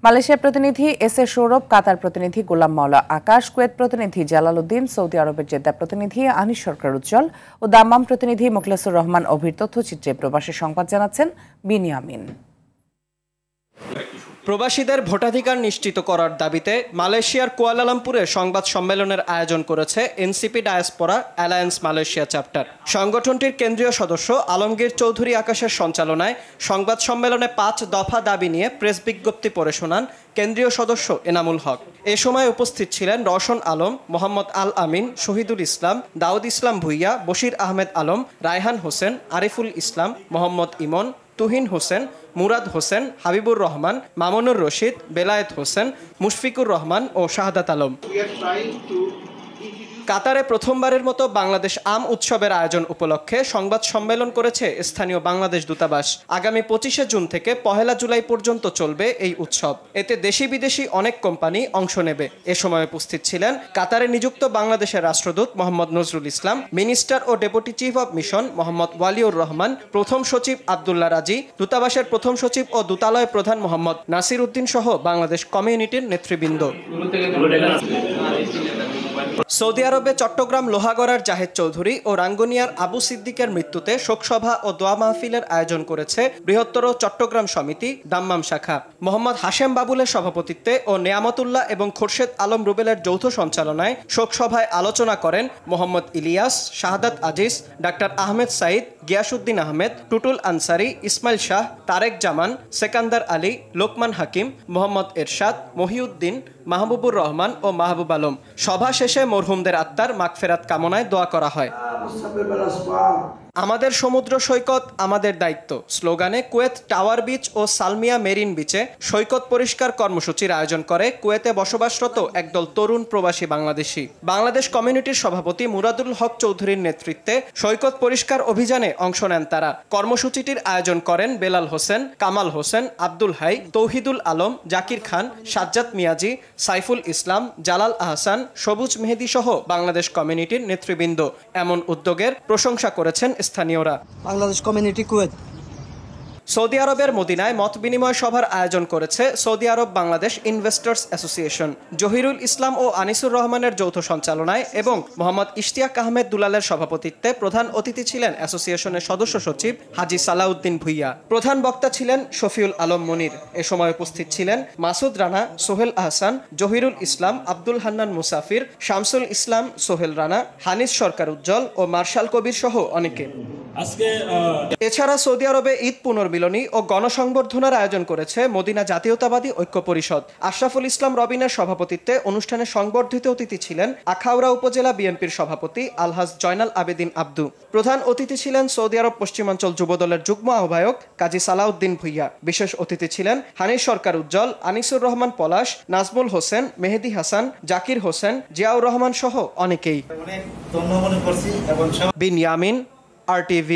Malaysia প্রতিনিধি S A Sourav, কাতার প্রতিনিধি গোলাম মাওলা আকাশ, কুয়েত প্রতিনিধি জালাল উদ্দিন, সৌদি আরবের জেদ্দা প্রতিনিধি আনিস সরকার উজ্জ্বল ও দাম্মাম প্রতিনিধি মোখলেসুর রহমান অভির তথ্যচিত্রে প্রবাসী সংবাদ জানাচ্ছেন বিনিয়ামিন। প্রবাসীদের ভোটাধিকার নিশ্চিত করার দাবিতে মালয়েশিয়ার কুয়ালালামপুরে সংবাদ সম্মেলনের আয়োজন করেছে NCP diaspora alliance Malaysia chapter. সংগঠনটির কেন্দ্রীয় সদস্য আলমগীর চৌধুরী আকাশের সঞ্চালনায় সংবাদ সম্মেলনে 5 দফা দাবি নিয়ে প্রেস বিজ্ঞপ্তি পড়ে শোনান কেন্দ্রীয় সদস্য এনামুল হক। এ সময় উপস্থিত ছিলেন রওশন আলম, মোহাম্মদ আল আমিন, শহীদুল ইসলাম, দাউদ ইসলাম ভুইয়া, বশির আহমেদ আলম, রায়হান হোসেন, আরিফুল ইসলাম, মোহাম্মদ ইমন, তুহিন হোসেন, মুরাদ হোসেন, হাবিবুর রহমান, মামুনুর রশিদ, বেলায়েত হোসেন, মুশফিকুর রহমান ও শাহাদাত আলম। কাতারে প্রথমবারের মতো বাংলাদেশ আম উৎসবের আয়োজন উপলক্ষে সংবাদ সম্মেলন করেছে স্থানীয় বাংলাদেশ দূতাবাস। আগামী 25শে জুন থেকে 1 জুলাই পর্যন্ত চলবে এই উৎসব। এতে দেশি বিদেশি অনেক কোম্পানি অংশ নেবে। এ সময় উপস্থিত ছিলেন কাতারে নিযুক্ত বাংলাদেশের রাষ্ট্রদূত মোহাম্মদ নজরুল ইসলাম, মিনিস্টার ও deputy chief of mission Mohammad Waliur Rahman, প্রথম সচিব আব্দুল্লাহ রাজি, দূতাবাসের প্রথম সচিব ও দূতালয় প্রধান মোহাম্মদ নাসির উদ্দিন সহ বাংলাদেশ কমিউনিটির নেতৃবৃন্দ। সৌদি আরবে চট্টগ্রাম লোহাগড়ার জাহেদ চৌধুরী ও রাঙ্গুনিয়ার আবু সিদ্দিকের মৃত্যুতে শোকসভা ও দোয়া মাহফিলের আয়োজন করেছে বৃহত্তর চট্টগ্রাম সমিতি দাম্মাম শাখা। মোহাম্মদ হাশেম বাবুলের সভাপতিত্বে ও নেয়ামতুল্লাহ এবং খোরশেদ আলম রুবেলের যৌথ সঞ্চালনায় শোকসভায় আলোচনা করেন মোহাম্মদ ইলিয়াস, শাহাদাত আজিজ, ডাক্তার আহমেদ সাইদ, গিয়াসউদ্দিন আহমেদ, টুটুল আনসারি, ইসমাইল শাহ, তারেক জামান, সেকান্দার আলী, লোকমান হাকিম, মোহাম্মদ এরশাদ, মহিউদ্দিন, মাহবুবুর রহমান ও মাহবুব আলম। সভা শেষে মরহুমদের আত্মার মাগফিরাত কামনায় দোয়া করা হয়। আমাদের সমুদ্র সৈকত আমাদের দায়িত্ব স্লোগানে কুয়েত টাওয়ার বিচ ও সালমিয়া মেরিন বিচে সৈকত পরিষ্কার কর্মসূচির আয়োজন করে কুয়েতে বসবাসরত একদল তরুণ প্রবাসী বাংলাদেশি। বাংলাদেশ কমিউনিটির সভাপতি মুরাদুল হক চৌধুরীর নেতৃত্বে সৈকত পরিষ্কার অভিযানে অংশ নেন তারা। কর্মসূচিটির আয়োজন করেন বেলাল হোসেন, কামাল হোসেন, আব্দুল হাই, তৌহিদুল আলম, জাকির খান, সাজ্জাদ মিয়াজি, সাইফুল ইসলাম, জালাল আহসান, সবুজ মেহেদি সহ বাংলাদেশ কমিউনিটির নেতৃবৃন্দ। এমন উদ্যোগের প্রশংসা করেছেন স্থানীয়রা। Bangladesh community Kuwait. সৌদি আরবের মদিনায় মত বিনিময় সভার আয়োজন করেছে সৌদি আরব বাংলাদেশ ইনভেস্টর্স অ্যাসোসিয়েশন। জহিরুল ইসলাম ও আনিসুর রহমানের যৌথ সঞ্চালনায় এবং মোহাম্মদ ইশতিয়াক আহমেদ দুলালের সভাপতিত্বে প্রধান অতিথি ছিলেন অ্যাসোসিয়েশনের সদস্য সচিব হাজি সালাউদ্দিন ভুইয়া। প্রধান বক্তা ছিলেন শফিউল আলম মনির। এ সময় উপস্থিত ছিলেন মাসুদ রানা, সোহেল আহসান, জহিরুল ইসলাম, আব্দুল হান্নান মুসাফির, শামসুল ইসলাম, সোহেল রানা, হানিস সরকার উজ্জ্বল ও মার্শাল কবির সহ অনেকে। এছাড়া সৌদি আরবে ঈদ পুনর্মিলনী ও গণসংবর্ধনার আয়োজন করেছে মদিনা জাতীয়তাবাদী ঐক্য পরিষদ। আশরাফুল ইসলাম রবিনের সভাপতিত্বে অনুষ্ঠানে সংবর্ধিত অতিথি ছিলেন আখাউড়া উপজেলা বিএনপির সভাপতি আলহাজ জয়নাল আবেদিন আব্দু। প্রধান অতিথি ছিলেন সৌদি আরব পশ্চিমাঞ্চল যুবদলের যুগ্ম আহ্বায়ক কাজী সালাউদ্দিন ভুইয়া। বিশেষ অতিথি ছিলেন হানিস সরকার উজ্জ্বল, আনিসুর রহমান পলাশ, নাজমুল হোসেন, মেহেদি হাসান, জাকির হোসেন, জিয়াউর রহমান সহ অনেকেই। বিনিয়ামিন, RTV।